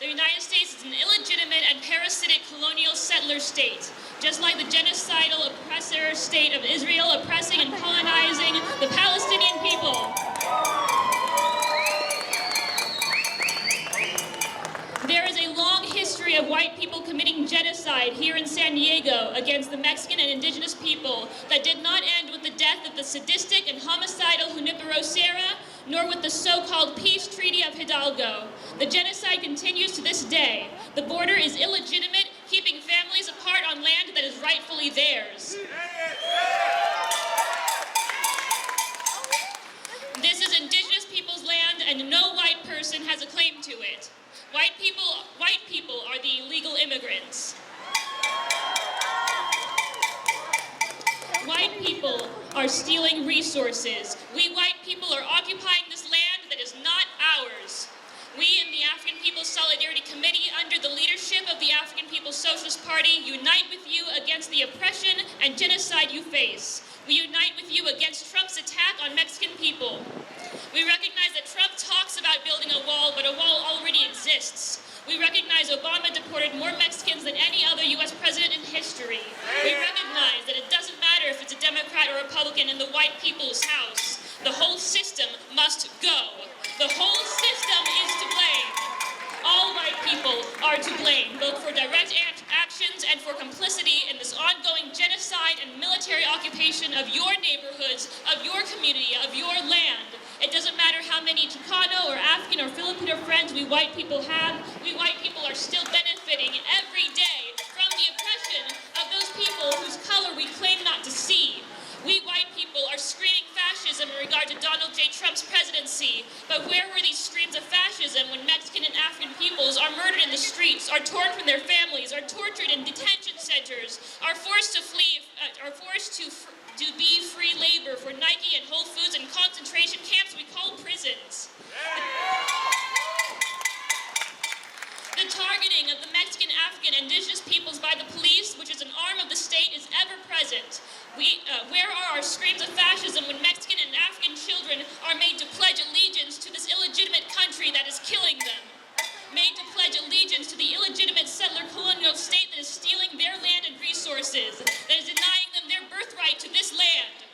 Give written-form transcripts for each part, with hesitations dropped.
The United States is an illegitimate and parasitic colonial settler state, just like the genocidal oppressor state of Israel oppressing and colonizing the Palestinian people. There is a long history of white people committing genocide here in San Diego against the Mexican and indigenous people that did not end with the death of the sadistic and homicidal Junipero Serra, nor with the so-called peace treaty of Hidalgo. The genocide continues to this day. The border is illegitimate, keeping families apart on land that is rightfully theirs. This is indigenous people's land, and no white person has a claim to it. White people are the illegal immigrants. White people are stealing resources. We white people are occupying this land that is not ours. We in the African People's Solidarity Committee, under the leadership of the African People's Socialist Party, unite with you against the oppression and genocide you face. We unite with you against Trump's attack on Mexican people. We recognize that Trump talks about building a wall, but a wall already exists. We recognize Obama deported more Mexicans than any other U.S. president in history. We recognize that it doesn't matter if it's a Democrat or Republican in the white people's house. The whole system must go. The whole system is to blame. All white people are to blame, both for direct actions and for complicity in this ongoing genocide and military occupation of your neighborhoods, of your community, of your land. It doesn't matter how many Chicano or African or Filipino friends we white people have, we white people are still benefiting every day from the oppression of those people whose color we claim not to see. We white people are screaming fascism in regard to Donald J. Trump's presidency, but where were these screams of fascism when Mexican and African peoples are murdered in the streets, are torn from their families, are tortured in detention centers, are forced to flee, are forced to be free labor for Nike and Whole Foods in concentration camps we call prisons? The targeting of the Mexican, African, indigenous peoples by the police, which is an arm of the state, is ever present. Where are our screams of fascism when Mexican and African children are made to pledge allegiance to this illegitimate country that is killing them? Made to pledge allegiance to the illegitimate settler colonial state that is stealing their land and resources, that is denying them their birthright to this land.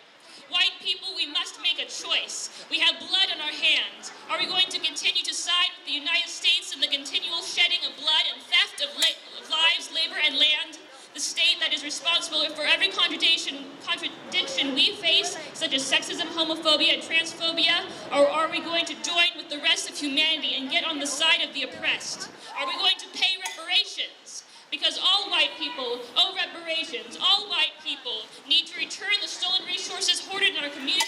White people, we must make a choice. We have blood on our hands. Are we going to continue to side with the United States in the continual shedding of blood and theft of lives, labor, and land? The state that is responsible for every contradiction we face, such as sexism, homophobia, and transphobia? Or are we going to join with the rest of humanity and get on the side of the oppressed? Are we going to pay reparations? Because all white people owe reparations. All white people need to return the stolen resources hoarded in our communities